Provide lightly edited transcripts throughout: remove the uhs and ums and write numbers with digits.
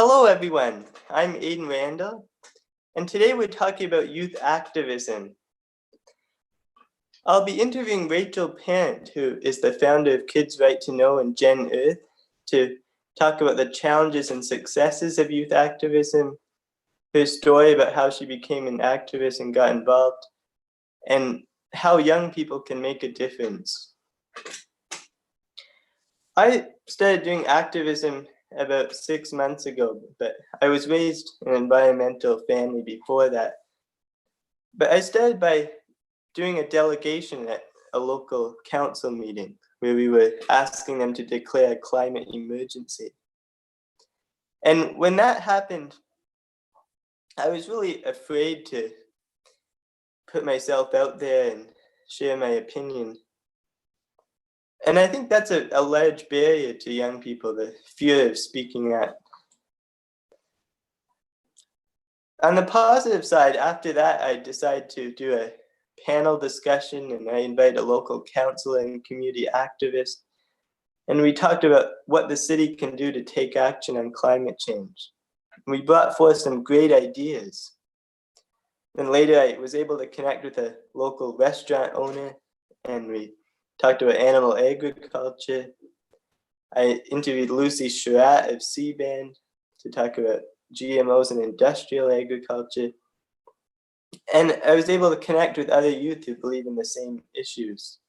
Hello everyone, I'm Aiden Randall, and today we're talking about youth activism. I'll be interviewing Rachel Pant, who is the founder of Kids Right to Know and Gen Earth, to talk about the challenges and successes of youth activism, her story about how she became an activist and got involved, and how young people can make a difference. I started doing activism about 6 months ago, but I was raised in an environmental family before that. But I started by doing a delegation at a local council meeting where we were asking them to declare a climate emergency. And when that happened, I was really afraid to put myself out there and share my opinion. And I think that's a large barrier to young people, the fear of speaking out. On the positive side, after that, I decided to do a panel discussion, and I invited a local councillor and community activist. And we talked about what the city can do to take action on climate change. We brought forth some great ideas. Then later I was able to connect with a local restaurant owner, and we talked about animal agriculture. I interviewed Lucy Sherratt of C-Band to talk about GMOs and industrial agriculture. And I was able to connect with other youth who believe in the same issues.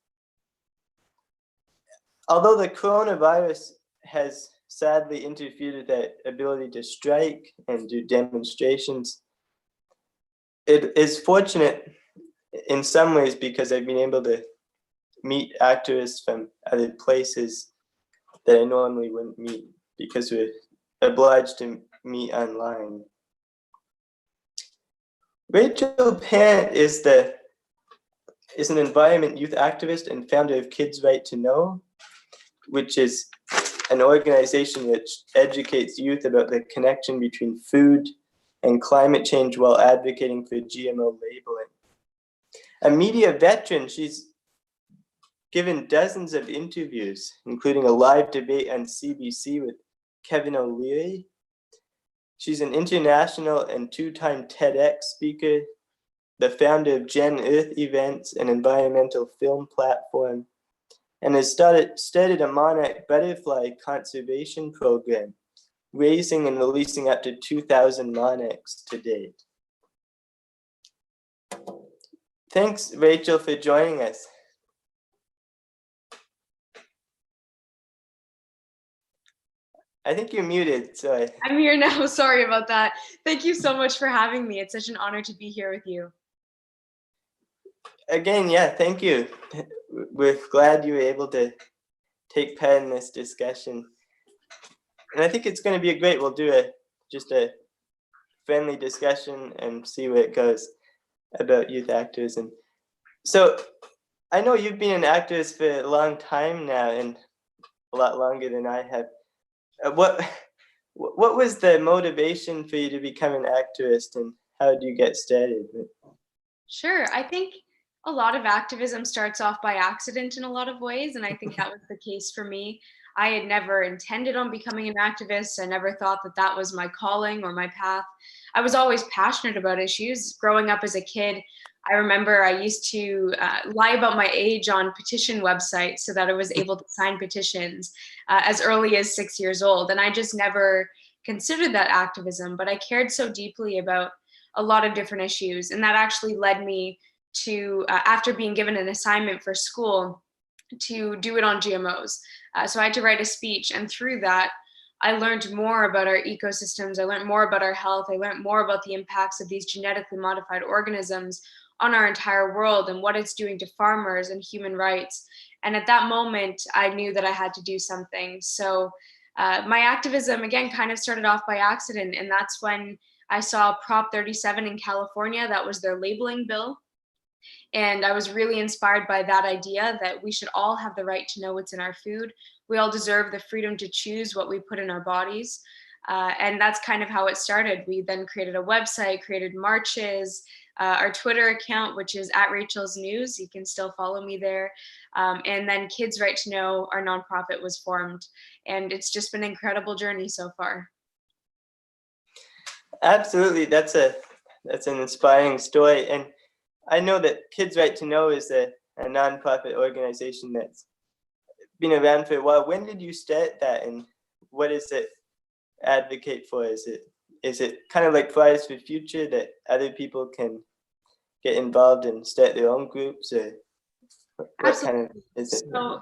Although the coronavirus has sadly interfered with their ability to strike and do demonstrations, it is fortunate in some ways because I've been able to meet activists from other places that I normally wouldn't meet because we're obliged to meet online. Rachel Pant is an environment youth activist and founder of Kids Right to Know, which is an organization which educates youth about the connection between food and climate change while advocating for GMO labeling. A media veteran, she's given dozens of interviews, including a live debate on CBC with Kevin O'Leary. She's an international and two-time TEDx speaker, the founder of Gen Earth Events, an environmental film platform, and has started a monarch butterfly conservation program, raising and releasing up to 2,000 monarchs to date. Thanks, Rachel, for joining us. I think you're muted, so I'm here now. Sorry about that. Thank you so much for having me. It's such an honor to be here with you. Again, yeah, thank you. We're glad you were able to take part in this discussion. And I think it's going to be we'll do just a friendly discussion and see where it goes about youth activism. So I know you've been an activist for a long time now, and a lot longer than I have. What was the motivation for you to become an activist, and how did you get started? Sure. I think a lot of activism starts off by accident in a lot of ways, and I think that was the case for me. I had never intended on becoming an activist. I never thought that that was my calling or my path. I was always passionate about issues. Growing up as a kid, I remember I used to lie about my age on petition websites so that I was able to sign petitions as early as 6 years old. And I just never considered that activism, but I cared so deeply about a lot of different issues. And that actually led me to, after being given an assignment for school, to do it on GMOs. So I had to write a speech, and through that, I learned more about our ecosystems. I learned more about our health. I learned more about the impacts of these genetically modified organisms on our entire world and what it's doing to farmers and human rights. And at that moment, I knew that I had to do something. So my activism, again, kind of started off by accident. And that's when I saw Prop 37 in California. That was their labeling bill. And I was really inspired by that idea that we should all have the right to know what's in our food. We all deserve the freedom to choose what we put in our bodies. And that's kind of how it started. We then created a website, created marches, our Twitter account, which is @Rachel'sNews. You can still follow me there. And then Kids Right to Know, our nonprofit, was formed. And it's just been an incredible journey so far. Absolutely, that's an inspiring story, and I know that Kids Right to Know is a nonprofit organization that's been around for a while. When did you start that, and what does it advocate for? Is it kind of like Fridays for Future that other people can get involved and start their own groups, or what kind of Absolutely. is it? So,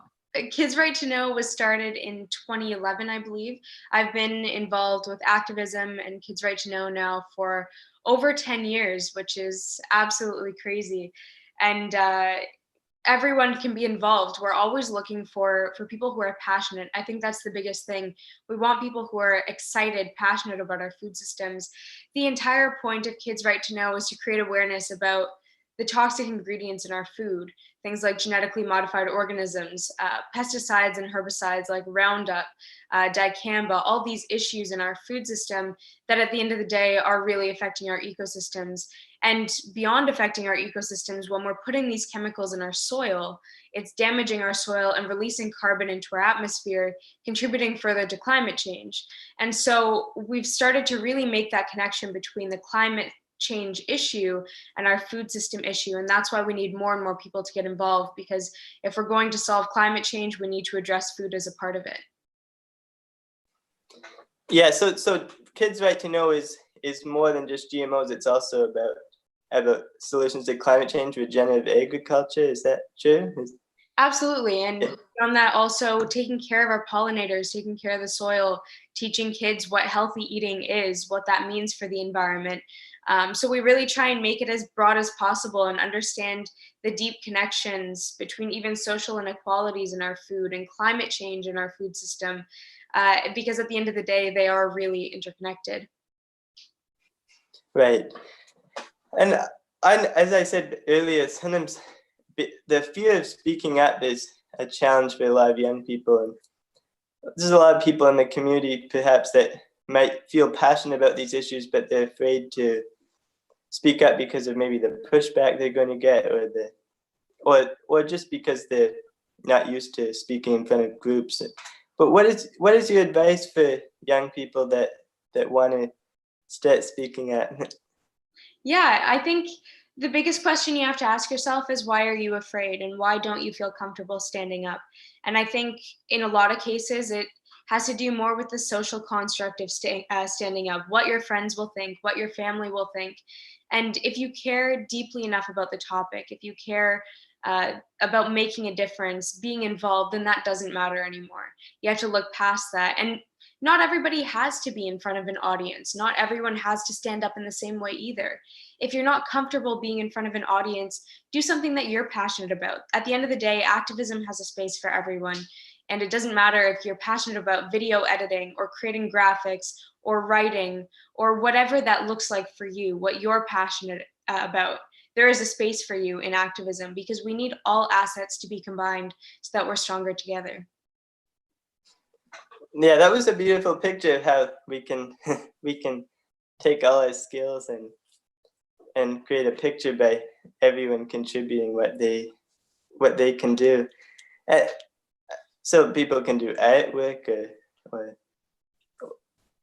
Kids Right to Know was started in 2011, I believe. I've been involved with activism and Kids Right to Know now for over 10 years, which is absolutely crazy. And everyone can be involved. We're always looking for people who are passionate. I think that's the biggest thing. We want people who are excited, passionate about our food systems. The entire point of Kids Right to Know is to create awareness about the toxic ingredients in our food, things like genetically modified organisms, pesticides and herbicides like Roundup, dicamba, all these issues in our food system that at the end of the day are really affecting our ecosystems. And beyond affecting our ecosystems, when we're putting these chemicals in our soil, it's damaging our soil and releasing carbon into our atmosphere, contributing further to climate change. And so we've started to really make that connection between the climate change issue and our food system issue. And that's why we need more and more people to get involved, because if we're going to solve climate change, we need to address food as a part of it. Yeah, so Kids Right to Know is more than just GMOs. It's also about solutions to climate change, regenerative agriculture. Is that true? Absolutely. And on that, also taking care of our pollinators, taking care of the soil, teaching kids what healthy eating is, what that means for the environment. So we really try and make it as broad as possible and understand the deep connections between even social inequalities in our food and climate change in our food system, because at the end of the day, they are really interconnected. Right. And as I said earlier, sometimes the fear of speaking up is a challenge for a lot of young people. And there's a lot of people in the community perhaps that might feel passionate about these issues, but they're afraid to speak up because of maybe the pushback they're going to get, or just because they're not used to speaking in front of groups. But what is your advice for young people that want to start speaking up? Yeah, I think the biggest question you have to ask yourself is, why are you afraid and why don't you feel comfortable standing up? And I think in a lot of cases, it has to do more with the social construct of standing up, what your friends will think, what your family will think. And if you care deeply enough about the topic, if you care about making a difference, being involved, then that doesn't matter anymore. You have to look past that. And not everybody has to be in front of an audience. Not everyone has to stand up in the same way either. If you're not comfortable being in front of an audience, do something that you're passionate about. At the end of the day, activism has a space for everyone. And it doesn't matter if you're passionate about video editing or creating graphics or writing or whatever that looks like for you, what you're passionate about. There is a space for you in activism, because we need all assets to be combined so that we're stronger together. Yeah, that was a beautiful picture of how we can take all our skills and create a picture by everyone contributing what they can do. So people can do artwork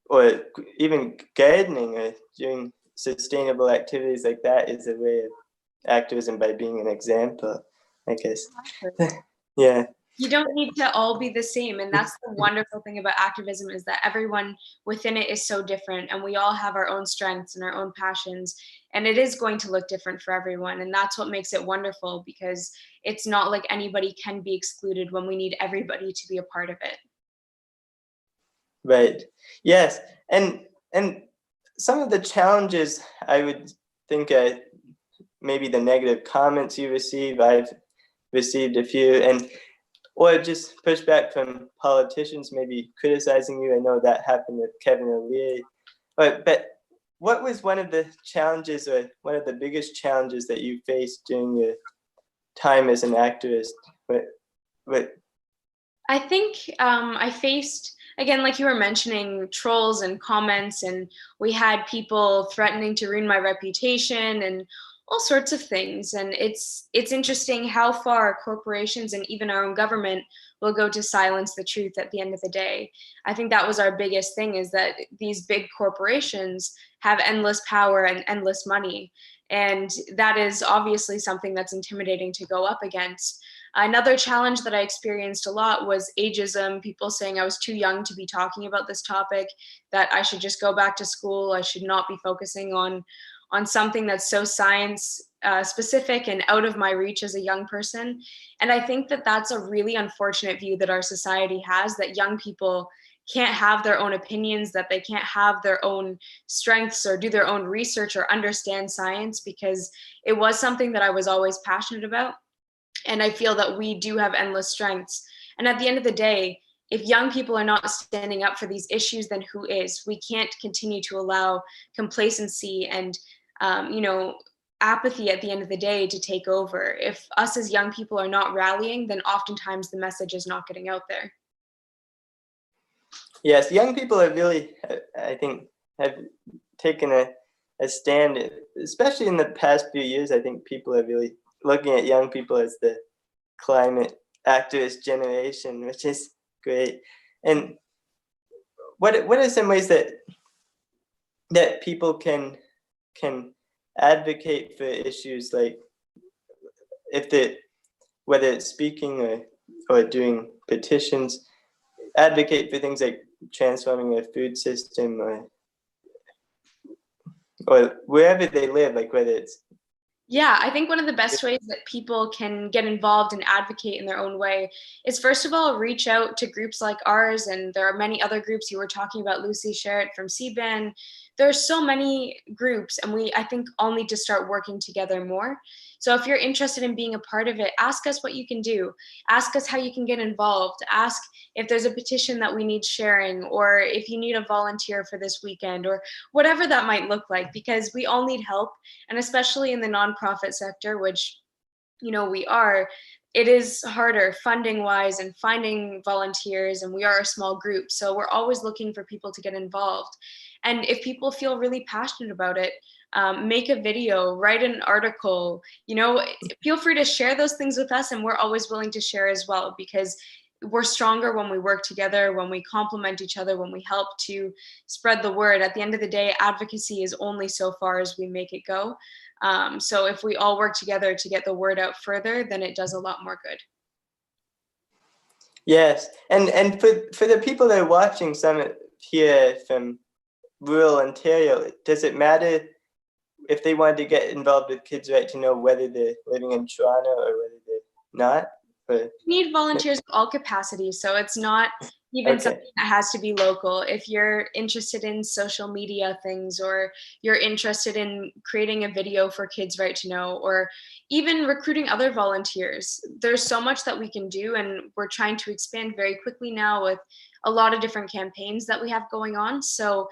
or even gardening or doing sustainable activities like that is a way of activism, by being an example, I guess. Yeah. You don't need to all be the same. And that's the wonderful thing about activism, is that everyone within it is so different, and we all have our own strengths and our own passions, and it is going to look different for everyone. And that's what makes it wonderful, because it's not like anybody can be excluded when we need everybody to be a part of it. Right. Yes. And some of the challenges, I would think, maybe the negative comments you receive. I've received a few, or just pushback from politicians maybe criticizing you. I know that happened with Kevin O'Leary. But what was one of the challenges, or one of the biggest challenges that you faced during your time as an activist? I think I faced, again, like you were mentioning, trolls and comments, and we had people threatening to ruin my reputation and all sorts of things. And it's interesting how far corporations and even our own government will go to silence the truth at the end of the day. I think that was our biggest thing, is that these big corporations have endless power and endless money. And that is obviously something that's intimidating to go up against. Another challenge that I experienced a lot was ageism, people saying I was too young to be talking about this topic, that I should just go back to school, I should not be focusing on something that's so science specific and out of my reach as a young person. And I think that that's a really unfortunate view that our society has, that young people can't have their own opinions, that they can't have their own strengths or do their own research or understand science, because it was something that I was always passionate about. And I feel that we do have endless strengths. And at the end of the day, if young people are not standing up for these issues, then who is? We can't continue to allow complacency and apathy at the end of the day to take over. If us as young people are not rallying, then oftentimes the message is not getting out there. Yes, young people have really, I think, have taken a stand, especially in the past few years. I think people are really looking at young people as the climate activist generation, which is great. And what are some ways that people can advocate for issues, like whether it's speaking or doing petitions, advocate for things like transforming a food system or wherever they live, like whether it's... Yeah, I think one of the best ways that people can get involved and advocate in their own way is, first of all, reach out to groups like ours. And there are many other groups. You were talking about Lucy Sherritt from CBAN. There are so many groups, and I think, all need to start working together more. So if you're interested in being a part of it, ask us what you can do. Ask us how you can get involved. Ask if there's a petition that we need sharing, or if you need a volunteer for this weekend, or whatever that might look like, because we all need help. And especially in the nonprofit sector, which, we are, it is harder funding wise and finding volunteers, and we are a small group. So we're always looking for people to get involved. And if people feel really passionate about it, make a video, write an article, feel free to share those things with us. And we're always willing to share as well, because we're stronger when we work together, when we complement each other, when we help to spread the word. At the end of the day, advocacy is only so far as we make it go. So if we all work together to get the word out further, then it does a lot more good. Yes, and for the people that are watching, some here from rural Ontario, does it matter if they wanted to get involved with Kids Right to Know whether they're living in Toronto or whether they're not? We need volunteers of all capacities, so it's not even something that has to be local. If you're interested in social media things, or you're interested in creating a video for Kids Right to Know, or even recruiting other volunteers, there's so much that we can do, and we're trying to expand very quickly now with a lot of different campaigns that we have going on. So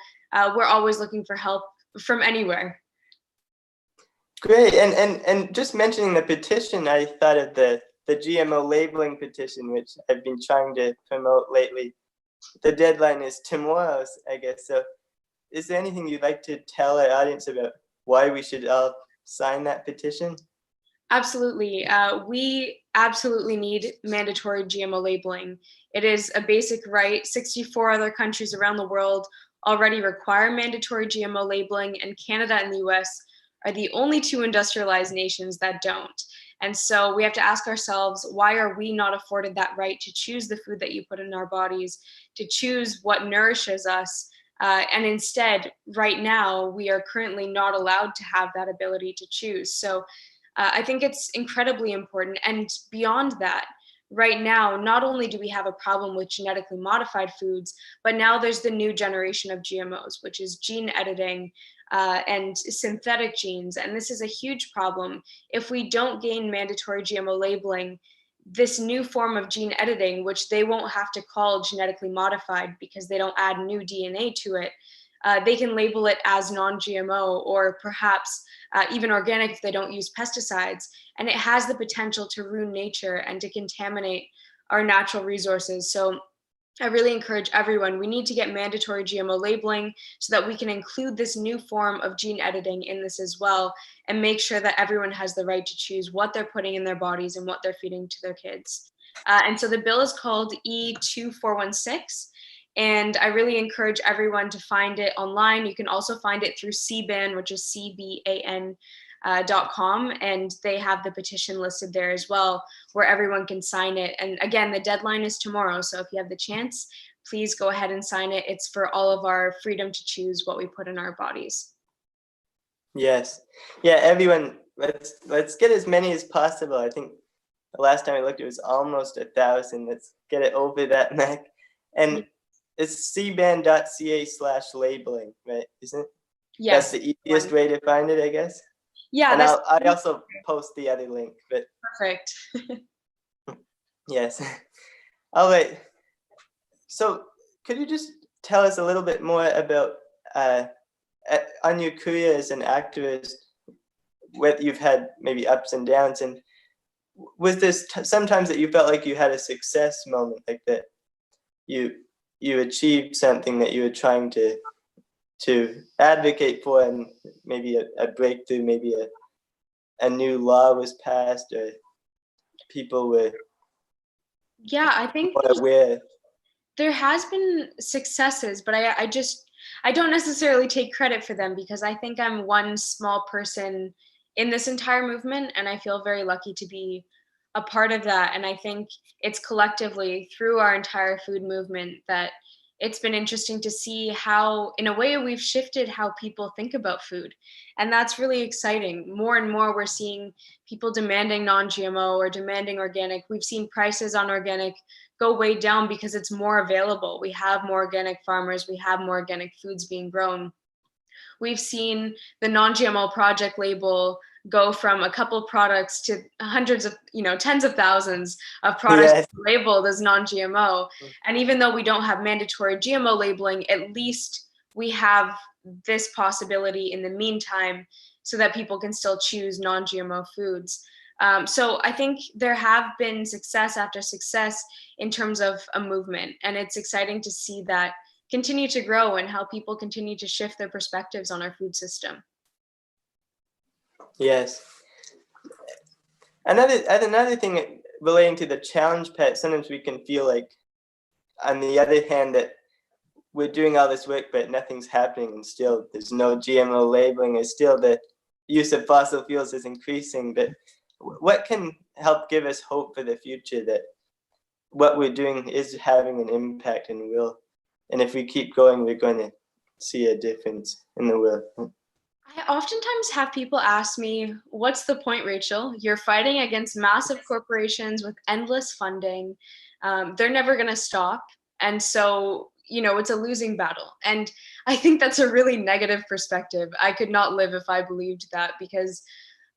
we're always looking for help from anywhere. Great, and just mentioning the petition, I thought of the GMO labeling petition, which I've been trying to promote lately. The deadline is tomorrow, I guess. So is there anything you'd like to tell our audience about why we should all sign that petition? Absolutely. We absolutely need mandatory GMO labeling. It is a basic right. 64 other countries around the world already require mandatory GMO labeling, and Canada and the US are the only two industrialized nations that don't. And so we have to ask ourselves, why are we not afforded that right to choose the food that you put in our bodies, to choose what nourishes us? And instead, right now, we are currently not allowed to have that ability to choose. So I think it's incredibly important. And beyond that, right now, not only do we have a problem with genetically modified foods, but now there's the new generation of GMOs, which is gene editing and synthetic genes. And this is a huge problem. If we don't gain mandatory GMO labeling, this new form of gene editing, which they won't have to call genetically modified because they don't add new DNA to it, they can label it as non-GMO, or perhaps even organic if they don't use pesticides. And it has the potential to ruin nature and to contaminate our natural resources. So I really encourage everyone, we need to get mandatory GMO labeling so that we can include this new form of gene editing in this as well, and make sure that everyone has the right to choose what they're putting in their bodies and what they're feeding to their kids. And so the bill is called E2416. And I really encourage everyone to find it online. You can also find it through CBAN, which is CBAN. .com, and they have the petition listed there as well, where everyone can sign it. And again, the deadline is tomorrow, so if you have the chance, please go ahead and sign it. It's for all of our freedom to choose what we put in our bodies. Yes. Yeah, everyone, let's get as many as possible. I think the last time I looked, it was almost 1,000. Let's get it over that mark. And it's cban.ca/labeling, right? Isn't it? Yes. That's the easiest way to find it, I guess. Yeah. And I also post the other link, but perfect. yes. All right. So could you just tell us a little bit more about on your career as an activist, whether you've had maybe ups and downs, and was this sometimes that you felt like you had a success moment, like that you achieved something that you were trying to advocate for, and maybe a breakthrough, maybe a new law was passed, or people were I think more aware? there has been successes, but I don't necessarily take credit for them, because I think I'm one small person in this entire movement, and I feel very lucky to be a part of that. And I think it's collectively through our entire food movement that it's been interesting to see how, in a way, we've shifted how people think about food. And that's really exciting. More and more, we're seeing people demanding non-GMO or demanding organic. We've seen prices on organic go way down because it's more available. We have more organic farmers. We have more organic foods being grown. We've seen the non-GMO project label go from a couple products to hundreds of, tens of thousands of products Yes. labeled as non-GMO. And even though we don't have mandatory GMO labeling, at least we have this possibility in the meantime so that people can still choose non-GMO foods. So I think there have been success after success in terms of a movement, and it's exciting to see that continue to grow and how people continue to shift their perspectives on our food system. Yes. Another thing relating to the challenge pet, sometimes we can feel like, on the other hand, that we're doing all this work, but nothing's happening, and still there's no GMO labeling, and still the use of fossil fuels is increasing. But what can help give us hope for the future, that what we're doing is having an impact and will, and if we keep going, we're going to see a difference in the world? I oftentimes have people ask me, what's the point, Rachel? You're fighting against massive corporations with endless funding. They're never going to stop. And so, it's a losing battle. And I think that's a really negative perspective. I could not live if I believed that, because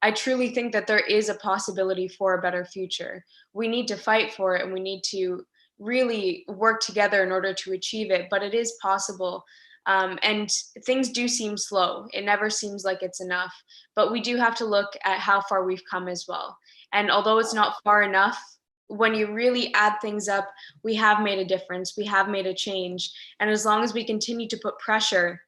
I truly think that there is a possibility for a better future. We need to fight for it, and we need to really work together in order to achieve it, but it is possible. And things do seem slow. It never seems like it's enough, but we do have to look at how far we've come as well. And although it's not far enough, when you really add things up, we have made a difference. We have made a change. And as long as we continue to put pressure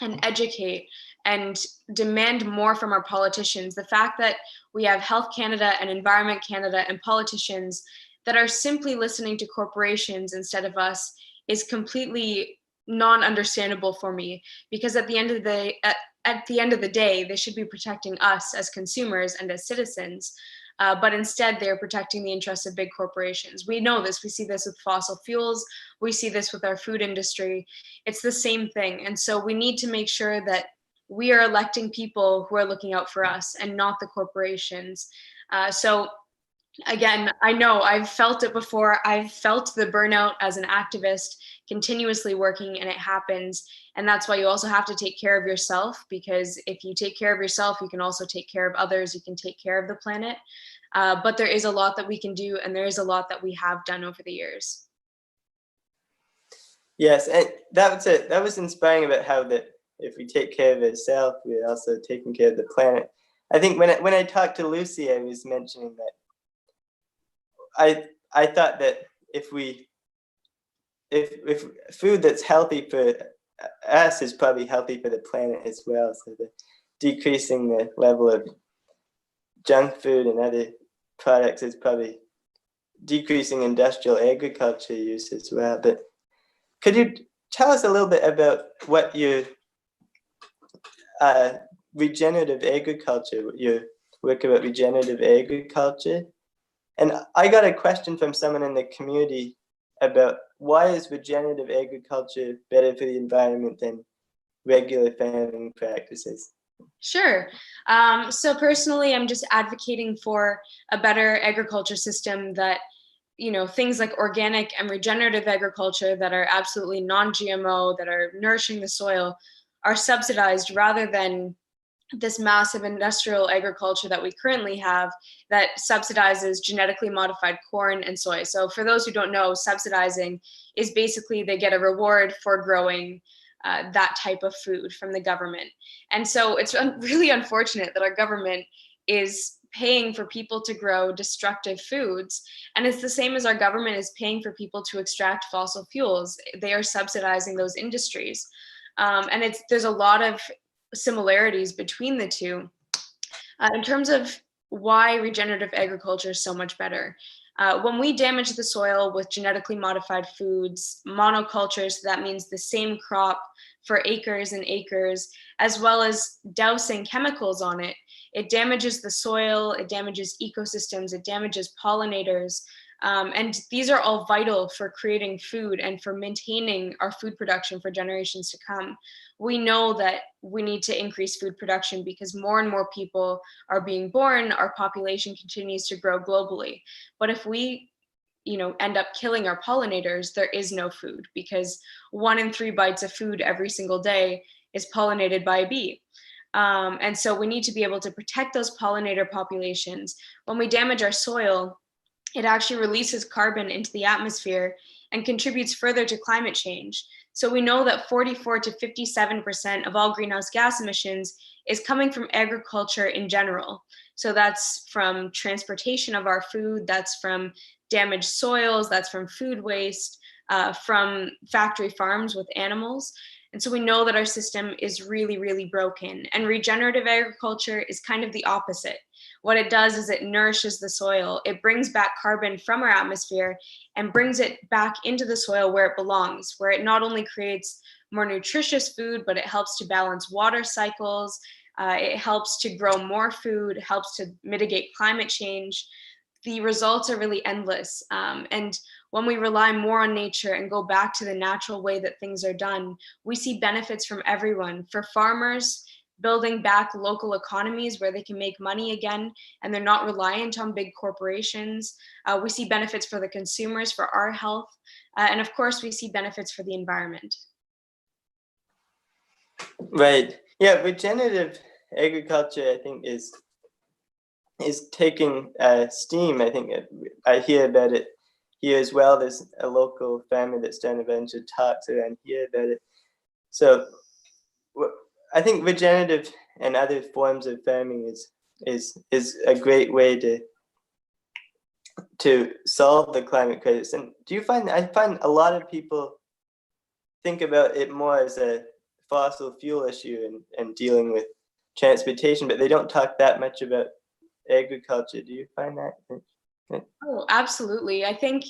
and educate and demand more from our politicians, the fact that we have Health Canada and Environment Canada and politicians that are simply listening to corporations instead of us is completely non-understandable for me, because at the end of the day, they should be protecting us as consumers and as citizens, but instead they're protecting the interests of big corporations. We know this. We see this with fossil fuels. We see this with our food industry. It's the same thing. And so we need to make sure that we are electing people who are looking out for us and not the corporations. So again, I know I've felt it before. I've felt the burnout as an activist, continuously working, and it happens. And that's why you also have to take care of yourself, because if you take care of yourself, you can also take care of others. You can take care of the planet. But there is a lot that we can do, and there is a lot that we have done over the years. Yes, and that was inspiring about how that if we take care of ourselves, we're also taking care of the planet. I think when I talked to Lucy, I was mentioning that I thought that if we if food that's healthy for us is probably healthy for the planet as well. So the decreasing the level of junk food and other products is probably decreasing industrial agriculture use as well. But could you tell us a little bit about what your regenerative agriculture, your work about regenerative agriculture? And I got a question from someone in the community about why is regenerative agriculture better for the environment than regular farming practices? Sure. So personally, I'm just advocating for a better agriculture system that, things like organic and regenerative agriculture that are absolutely non-GMO, that are nourishing the soil, are subsidized rather than this massive industrial agriculture that we currently have that subsidizes genetically modified corn and soy. So for those who don't know, subsidizing is basically they get a reward for growing that type of food from the government. And so it's really unfortunate that our government is paying for people to grow destructive foods. And it's the same as our government is paying for people to extract fossil fuels. They are subsidizing those industries. And there's a lot of similarities between the two. In terms of why regenerative agriculture is so much better. When we damage the soil with genetically modified foods, monocultures, that means the same crop for acres and acres, as well as dousing chemicals on it, it damages the soil, it damages ecosystems, it damages pollinators. And these are all vital for creating food and for maintaining our food production for generations to come. We know that we need to increase food production because more and more people are being born, our population continues to grow globally. But if we end up killing our pollinators, there is no food because 1 in 3 bites of food every single day is pollinated by a bee. And so we need to be able to protect those pollinator populations. When we damage our soil, it actually releases carbon into the atmosphere and contributes further to climate change. So we know that 44 to 57% of all greenhouse gas emissions is coming from agriculture in general. So that's from transportation of our food, that's from damaged soils, that's from food waste, from factory farms with animals. And so we know that our system is really, really broken. And regenerative agriculture is kind of the opposite. What it does is it nourishes the soil. It brings back carbon from our atmosphere and brings it back into the soil where it belongs, where it not only creates more nutritious food, but it helps to balance water cycles. It helps to grow more food, helps to mitigate climate change. The results are really endless. And when we rely more on nature and go back to the natural way that things are done, we see benefits from everyone. For farmers, building back local economies where they can make money again and they're not reliant on big corporations. We see benefits for the consumers, for our health, and of course we see benefits for the environment. Right. Yeah, regenerative agriculture, I think, is taking steam. I think I hear about it here as well. There's a local family that's done a bunch of talks around here about it. So I think regenerative and other forms of farming is a great way to solve the climate crisis. And I find a lot of people think about it more as a fossil fuel issue and dealing with transportation, but they don't talk that much about agriculture. Do you find that? Oh, absolutely. I think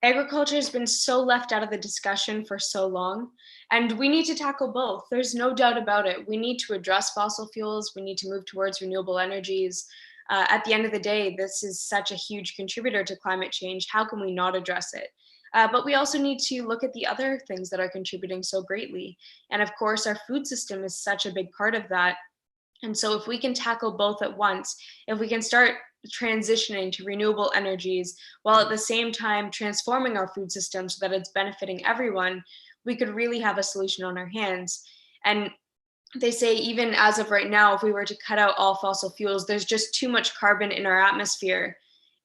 agriculture has been so left out of the discussion for so long, and we need to tackle both. There's no doubt about it. We need to address fossil fuels. We need to move towards renewable energies. At the end of the day, this is such a huge contributor to climate change. How can we not address it? But we also need to look at the other things that are contributing so greatly. And of course, our food system is such a big part of that. And so if we can tackle both at once, if we can start transitioning to renewable energies while at the same time transforming our food system so that it's benefiting everyone, we could really have a solution on our hands. And they say even as of right now, if we were to cut out all fossil fuels, there's just too much carbon in our atmosphere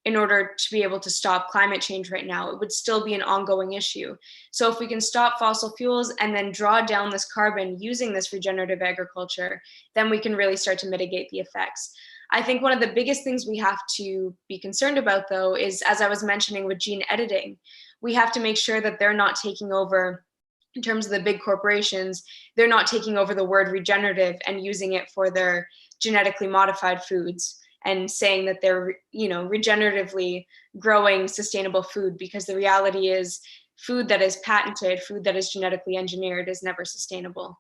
in order to be able to stop climate change right now. It would still be an ongoing issue. So if we can stop fossil fuels and then draw down this carbon using this regenerative agriculture, then we can really start to mitigate the effects. I think one of the biggest things we have to be concerned about, though, is, as I was mentioning with gene editing, we have to make sure that they're not taking over, in terms of the big corporations, they're not taking over the word regenerative and using it for their genetically modified foods and saying that they're, regeneratively growing sustainable food, because the reality is food that is patented, food that is genetically engineered is never sustainable.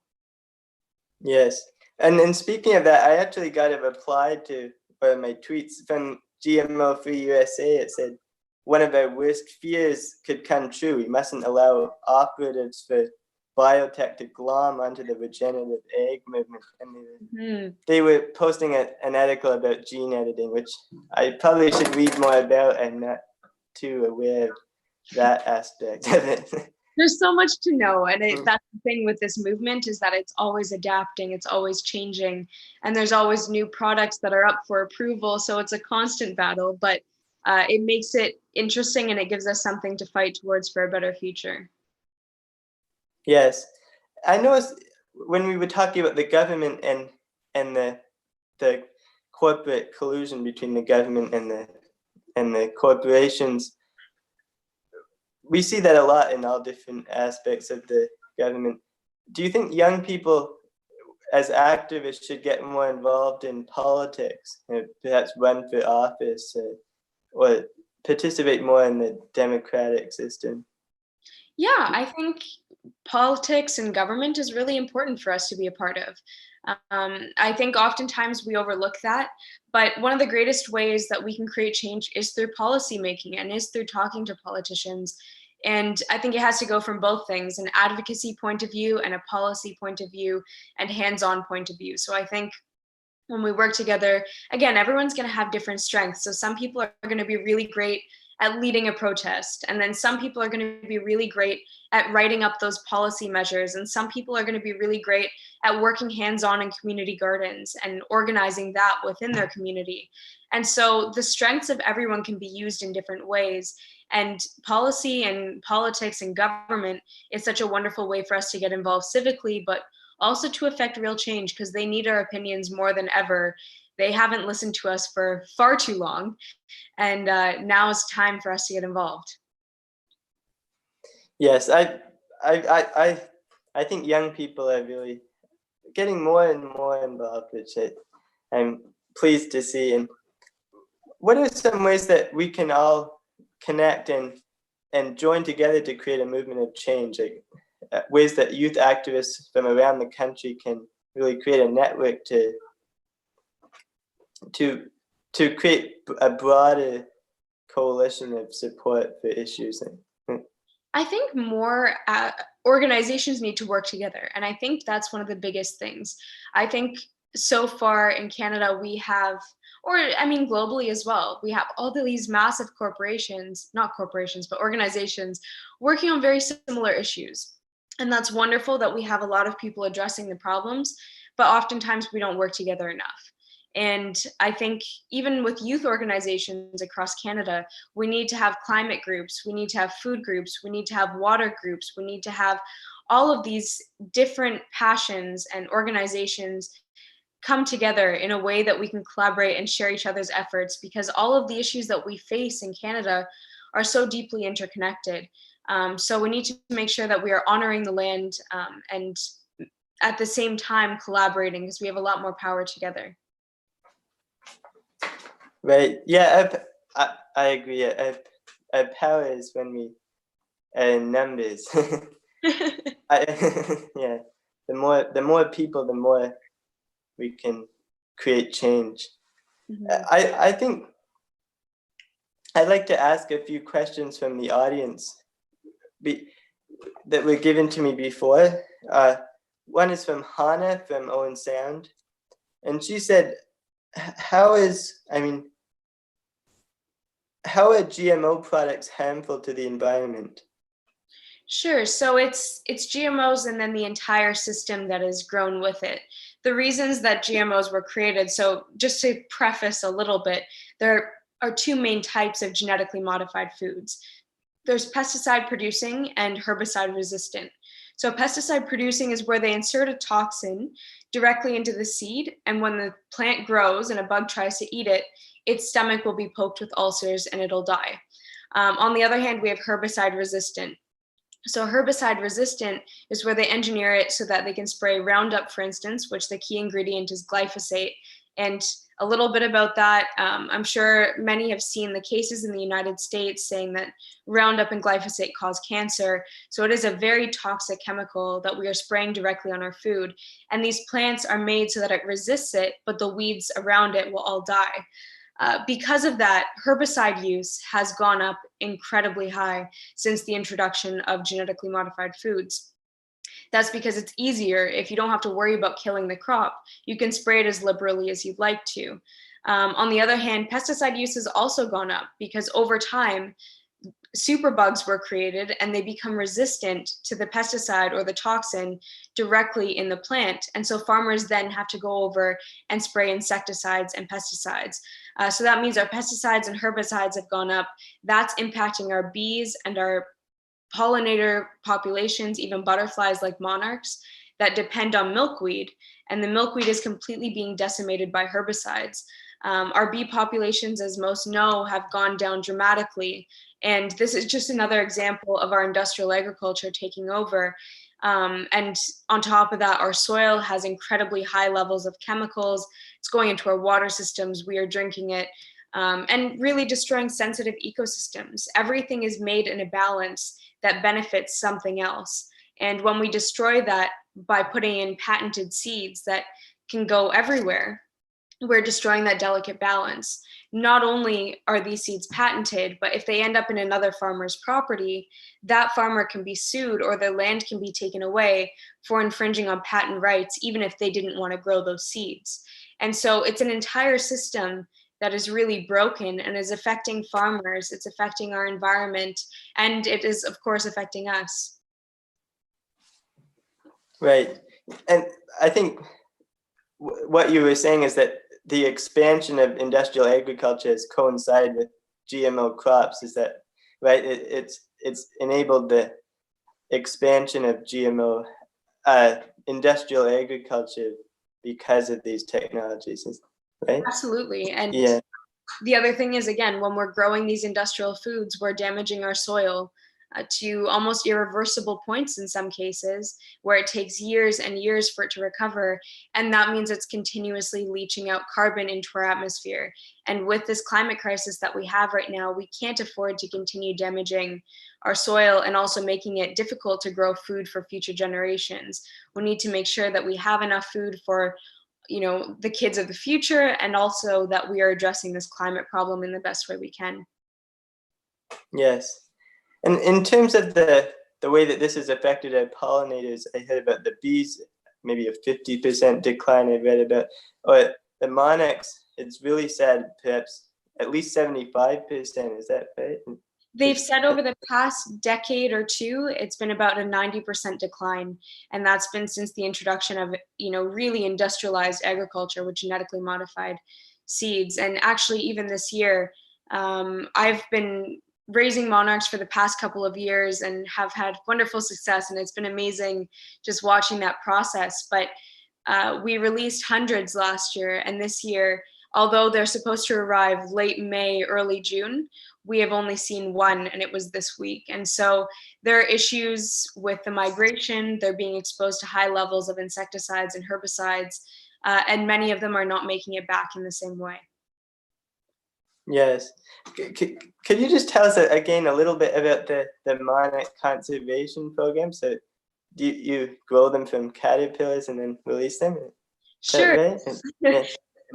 Yes. And speaking of that, I actually got a reply to one of my tweets from GMO Free USA. It said, one of our worst fears could come true. We mustn't allow operatives for biotech to glom onto the regenerative egg movement. And they were posting an article about gene editing, which I probably should read more about. I'm not too aware of that aspect of it. There's so much to know, and that's the thing with this movement, is that it's always adapting, it's always changing, and there's always new products that are up for approval, so it's a constant battle, but it makes it interesting, and it gives us something to fight towards for a better future. Yes. I noticed when we were talking about the government and the corporate collusion between the government and the corporations, we see that a lot in all different aspects of the government. Do you think young people as activists should get more involved in politics, perhaps run for office, or participate more in the democratic system? Yeah, I think politics and government is really important for us to be a part of. I think oftentimes we overlook that, but one of the greatest ways that we can create change is through policy making and is through talking to politicians. And I think it has to go from both things, an advocacy point of view and a policy point of view and hands-on point of view. So I think when we work together, again, everyone's going to have different strengths. So some people are going to be really great at leading a protest. And then some people are going to be really great at writing up those policy measures. And some people are going to be really great at working hands-on in community gardens and organizing that within their community. And so the strengths of everyone can be used in different ways. And policy and politics and government is such a wonderful way for us to get involved civically, but also to affect real change, because they need our opinions more than ever. They haven't listened to us for far too long. And now is time for us to get involved. Yes, I think young people are really getting more and more involved, which I'm pleased to see. And what are some ways that we can all connect and join together to create a movement of change? Like ways that youth activists from around the country can really create a network to create a broader coalition of support for issues. I think more organizations need to work together. And I think that's one of the biggest things. I think so far in Canada, we have, or I mean, globally as well, we have all these massive corporations, not corporations, but organizations working on very similar issues. And that's wonderful that we have a lot of people addressing the problems, but oftentimes we don't work together enough. And I think even with youth organizations across Canada, we need to have climate groups, we need to have food groups, we need to have water groups, we need to have all of these different passions and organizations come together in a way that we can collaborate and share each other's efforts, because all of the issues that we face in Canada are so deeply interconnected. So we need to make sure that we are honoring the land and at the same time collaborating, because we have a lot more power together. Right. Yeah, I agree. Our power is when we are in numbers. Yeah. The more people, the more we can create change. Mm-hmm. I think I'd like to ask a few questions from the audience that were given to me before. One is from Hannah from Owen Sound, and she said, how are GMO products harmful to the environment? Sure. So it's GMOs and then the entire system that is grown with it. The reasons that GMOs were created, so just to preface a little bit, there are two main types of genetically modified foods. There's pesticide producing and herbicide resistant. So pesticide producing is where they insert a toxin directly into the seed, and when the plant grows and a bug tries to eat it, its stomach will be poked with ulcers and it'll die. On the other hand, we have herbicide resistant. So herbicide resistant is where they engineer it so that they can spray Roundup, for instance, which the key ingredient is glyphosate. And a little bit about that, I'm sure many have seen the cases in the United States saying that Roundup and glyphosate cause cancer. So it is a very toxic chemical that we are spraying directly on our food. And these plants are made so that it resists it, but the weeds around it will all die. Because of that, herbicide use has gone up incredibly high since the introduction of genetically modified foods. That's because it's easier. If you don't have to worry about killing the crop, you can spray it as liberally as you'd like to. On the other hand, pesticide use has also gone up because over time, superbugs were created and they become resistant to the pesticide or the toxin directly in the plant. And so farmers then have to go over and spray insecticides and pesticides. So that means our pesticides and herbicides have gone up. That's impacting our bees and our pollinator populations, even butterflies like monarchs that depend on milkweed. And the milkweed is completely being decimated by herbicides. Our bee populations, as most know, have gone down dramatically. And this is just another example of our industrial agriculture taking over. And on top of that, our soil has incredibly high levels of chemicals. It's going into our water systems. We are drinking it. And really destroying sensitive ecosystems. Everything is made in a balance that benefits something else. And when we destroy that by putting in patented seeds that can go everywhere, we're destroying that delicate balance. Not only are these seeds patented, but if they end up in another farmer's property, that farmer can be sued or their land can be taken away for infringing on patent rights, even if they didn't want to grow those seeds. And so it's an entire system that is really broken and is affecting farmers, it's affecting our environment, and it is, of course, affecting us. Right. And I think what you were saying is that the expansion of industrial agriculture has coincided with GMO crops. Is that right? It's enabled the expansion of GMO industrial agriculture because of these technologies, right? Absolutely. And yeah. The other thing is, again, when we're growing these industrial foods, we're damaging our soil to almost irreversible points in some cases, where it takes years and years for it to recover. And that means it's continuously leaching out carbon into our atmosphere. And with this climate crisis that we have right now, we can't afford to continue damaging our soil and also making it difficult to grow food for future generations. We need to make sure that we have enough food for the kids of the future, and also that we are addressing this climate problem in the best way we can. Yes. And in terms of the way that this has affected our pollinators, I heard about the bees, maybe a 50% decline I read about, or the monarchs, it's really sad, perhaps at least 75%, is that right? They've said over the past decade or two, it's been about a 90% decline. And that's been since the introduction of, really industrialized agriculture with genetically modified seeds. And actually, even this year, I've been raising monarchs for the past couple of years and have had wonderful success. And it's been amazing just watching that process. But we released hundreds last year. And this year, although they're supposed to arrive late May, early June, we have only seen one, and it was this week. And so there are issues with the migration. They're being exposed to high levels of insecticides and herbicides, and many of them are not making it back in the same way. Yes. Could you just tell us again a little bit about the monarch conservation program? So do you grow them from caterpillars and then release them? Sure. Right? Yeah.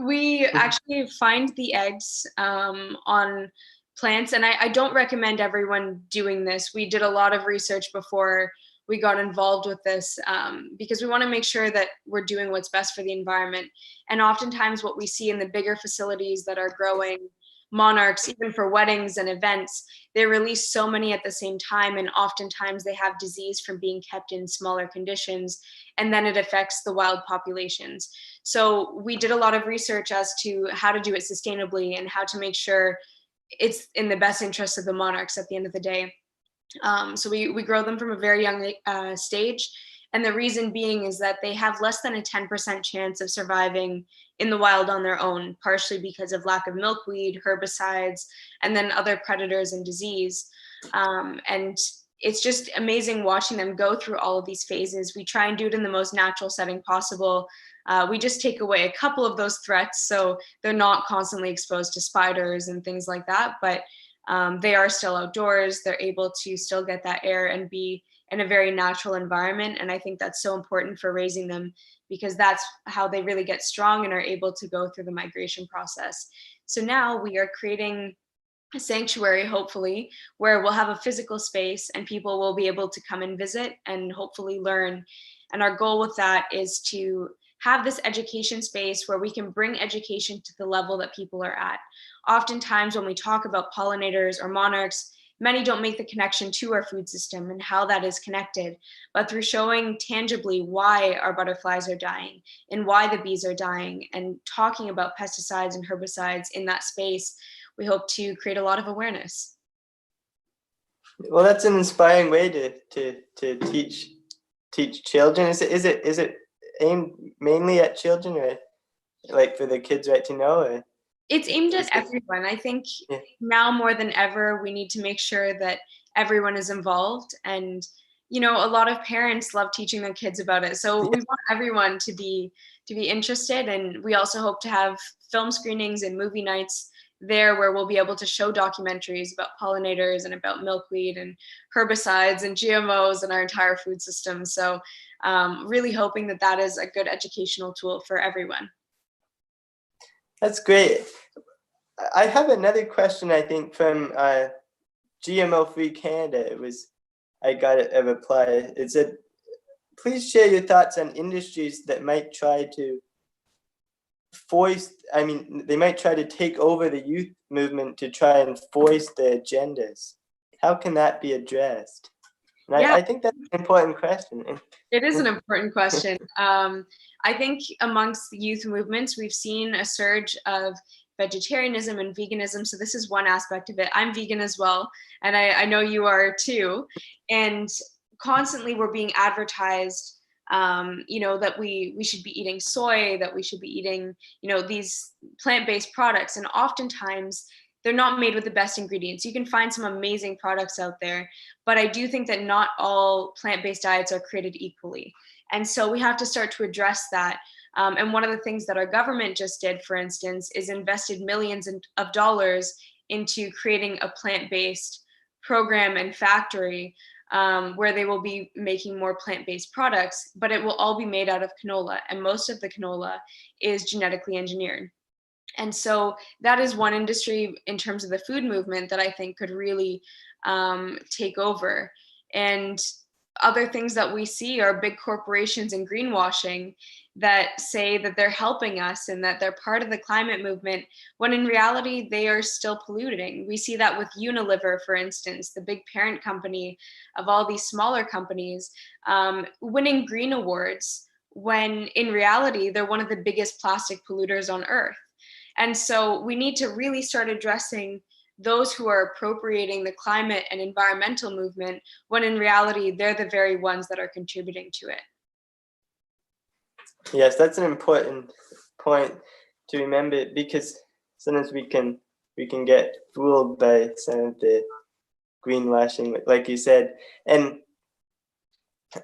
We actually find the eggs on plants, and I don't recommend everyone doing this. We did a lot of research before we got involved with this because we want to make sure that we're doing what's best for the environment. And oftentimes what we see in the bigger facilities that are growing monarchs, even for weddings and events, they release so many at the same time, and oftentimes they have disease from being kept in smaller conditions, and then it affects the wild populations. So we did a lot of research as to how to do it sustainably and how to make sure it's in the best interest of the monarchs at the end of the day. So we grow them from a very young stage, And the reason being is that they have less than a 10% chance of surviving in the wild on their own, partially because of lack of milkweed, herbicides, and then other predators and disease. And it's just amazing watching them go through all of these phases. We try and do it in the most natural setting possible. We just take away a couple of those threats, so they're not constantly exposed to spiders and things like that, but they are still outdoors. They're able to still get that air and be in a very natural environment. And I think that's so important for raising them, because that's how they really get strong and are able to go through the migration process. So now we are creating a sanctuary, hopefully, where we'll have a physical space and people will be able to come and visit and hopefully learn. And our goal with that is to have this education space where we can bring education to the level that people are at. Oftentimes when we talk about pollinators or monarchs, many don't make the connection to our food system and how that is connected. But through showing tangibly why our butterflies are dying and why the bees are dying, and talking about pesticides and herbicides in that space, we hope to create a lot of awareness. Well, that's an inspiring way to teach children. Is it aimed mainly at children, or like for the kids right to know? Or? It's aimed at everyone. I think now more than ever, we need to make sure that everyone is involved. And, you know, a lot of parents love teaching their kids about it. So we want everyone to be interested. And we also hope to have film screenings and movie nights there where we'll be able to show documentaries about pollinators and about milkweed and herbicides and GMOs and our entire food system. So really hoping that that is a good educational tool for everyone. That's great. I have another question, I think, from GMO Free Canada. I got a reply. It said, please share your thoughts on industries that might try to they might try to take over the youth movement to try and voice their agendas. How can that be addressed? And I think that's an important question. It is an important question. I think amongst the youth movements, we've seen a surge of vegetarianism and veganism. So this is one aspect of it. I'm vegan as well, and I know you are too. And constantly we're being advertised that we should be eating soy, that we should be eating, these plant-based products. And oftentimes they're not made with the best ingredients. You can find some amazing products out there, but I do think that not all plant-based diets are created equally. And so we have to start to address that. And one of the things that our government just did, for instance, is invested millions of dollars into creating a plant-based program and factory where they will be making more plant-based products, but it will all be made out of canola. And most of the canola is genetically engineered. And so that is one industry in terms of the food movement that I think could really take over. And other things that we see are big corporations and greenwashing that say that they're helping us and that they're part of the climate movement, when in reality, they are still polluting. We see that with Unilever, for instance, the big parent company of all these smaller companies, winning green awards, when in reality, they're one of the biggest plastic polluters on Earth. And so we need to really start addressing those who are appropriating the climate and environmental movement, when in reality, they're the very ones that are contributing to it. Yes, that's an important point to remember, because sometimes we can get fooled by some of the greenwashing, like you said. And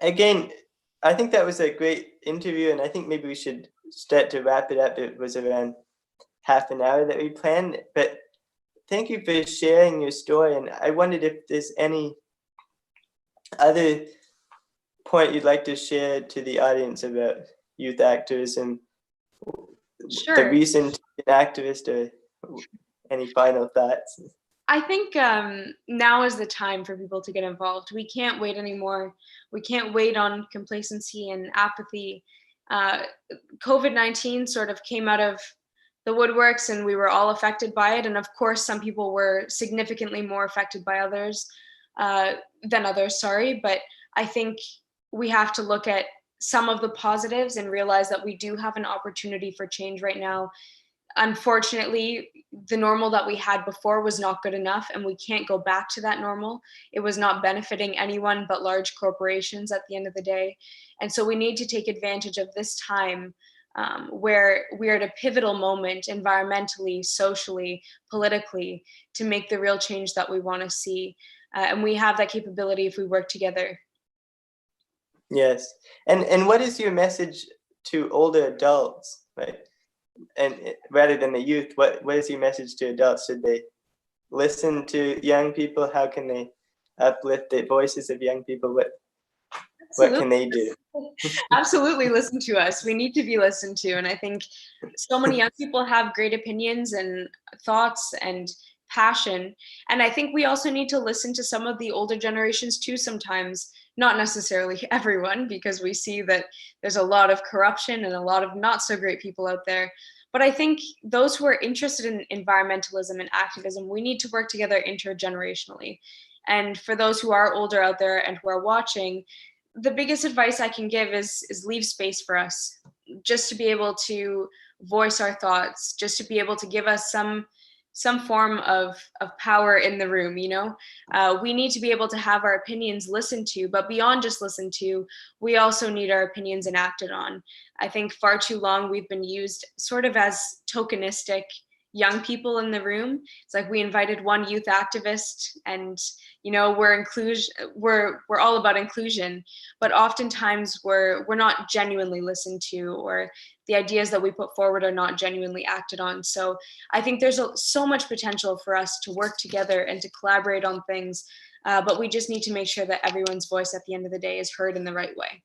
again, I think that was a great interview, and I think maybe we should start to wrap it up. It was around half an hour that we planned, but thank you for sharing your story. And I wondered if there's any other point you'd like to share to the audience about youth activism, Sure. The recent activist, or any final thoughts? I think now is the time for people to get involved. We can't wait anymore. We can't wait on complacency and apathy. COVID-19 sort of came out of the woodworks and we were all affected by it. And of course, some people were significantly more affected by than others, but I think we have to look at some of the positives and realize that we do have an opportunity for change right now. unfortunately, the normal that we had before was not good enough, and we can't go back to that normal. It was not benefiting anyone but large corporations at the end of the day. And so we need to take advantage of this time, where we are at a pivotal moment environmentally, socially, politically, to make the real change that we want to see. And we have that capability if we work together. Yes. And what is your message to older adults, right? And rather than the youth, what is your message to adults? Should they listen to young people? How can they uplift the voices of young people? What can they do? Absolutely listen to us. We need to be listened to. And I think so many young people have great opinions and thoughts and passion. And I think we also need to listen to some of the older generations too sometimes, not necessarily everyone, because we see that there's a lot of corruption and a lot of not so great people out there. But I think those who are interested in environmentalism and activism, we need to work together intergenerationally. And for those who are older out there and who are watching, the biggest advice I can give is leave space for us, just to be able to voice our thoughts, just to be able to give us some form of power in the room. We need to be able to have our opinions listened to, but beyond just listened to, we also need our opinions enacted on. I think far too long we've been used sort of as tokenistic young people in the room. It's like we invited one youth activist, and we're all about inclusion, but oftentimes we're not genuinely listened to, or the ideas that we put forward are not genuinely acted on. So I think there's so much potential for us to work together and to collaborate on things, but we just need to make sure that everyone's voice at the end of the day is heard in the right way.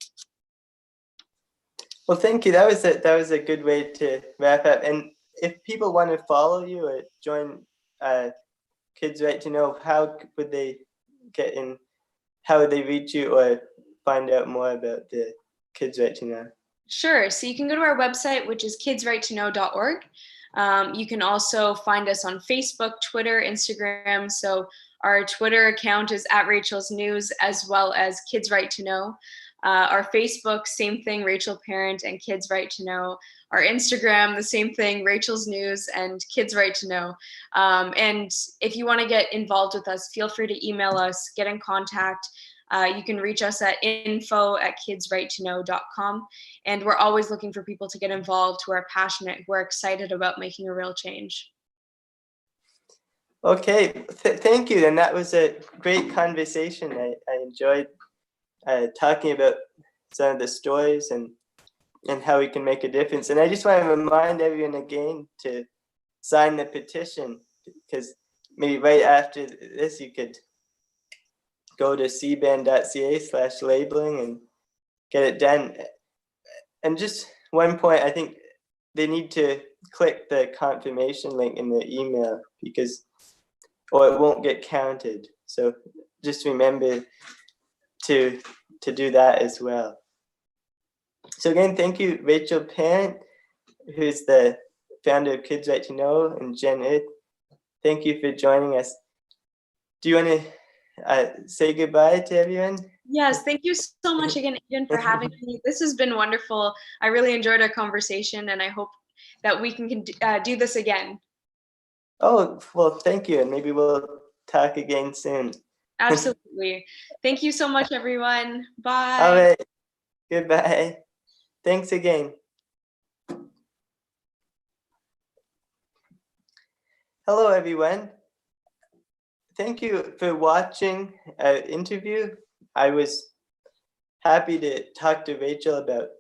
Well, thank you. That was a good way to wrap up. And if people want to follow you or join Kids Right to Know, how would they get in? How would they reach you or find out more about the Kids Right to Know? Sure. So you can go to our website, which is kidsrighttoknow.org. You can also find us on Facebook, Twitter, Instagram. So our Twitter account is @Rachel'sNews, as well as Kids Right to Know. Our Facebook, same thing, Rachel Parent and Kids Right to Know. Our Instagram, the same thing, Rachel's News and Kids Right to Know. And if you want to get involved with us, feel free to email us, get in contact. You can reach us at info@kidsrighttoknow.com. And we're always looking for people to get involved, who are passionate, who are excited about making a real change. Okay, thank you. And that was a great conversation. I enjoyed talking about some of the stories and how we can make a difference. And I just want to remind everyone again to sign the petition, because maybe right after this you could go to cban.ca/labeling and get it done. And just one point, I think they need to click the confirmation link in the email, or it won't get counted. So just remember to do that as well. So again, thank you, Rachel Parent, who's the founder of Kids Right to Know, and Jen It. Thank you for joining us. Do you want to say goodbye to everyone? Yes, thank you so much again, Aiden, for having me. This has been wonderful. I really enjoyed our conversation, and I hope that we can do this again. Oh, well, thank you, and maybe we'll talk again soon. Absolutely. Thank you so much, everyone. Bye. All right. Goodbye. Thanks again. Hello, everyone. Thank you for watching our interview. I was happy to talk to Rachel about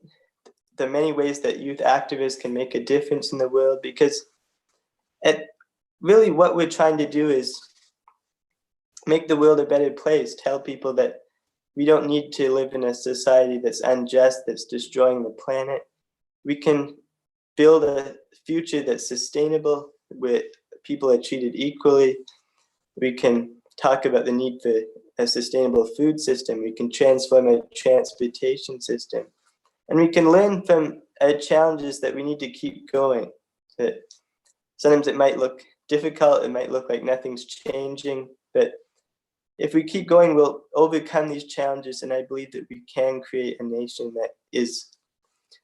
the many ways that youth activists can make a difference in the world, because really what we're trying to do is make the world a better place, tell people that we don't need to live in a society that's unjust, that's destroying the planet. We can build a future that's sustainable, where people are treated equally. We can talk about the need for a sustainable food system. We can transform a transportation system. And we can learn from our challenges that we need to keep going. That sometimes it might look difficult, it might look like nothing's changing, but if we keep going, we'll overcome these challenges, and I believe that we can create a nation that is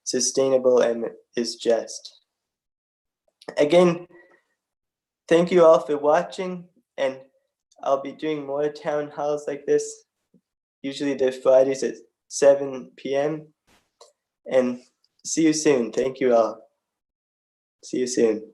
sustainable and is just. Again, thank you all for watching, and I'll be doing more town halls like this. Usually they're Fridays at 7 p.m. And see you soon. Thank you all. See you soon.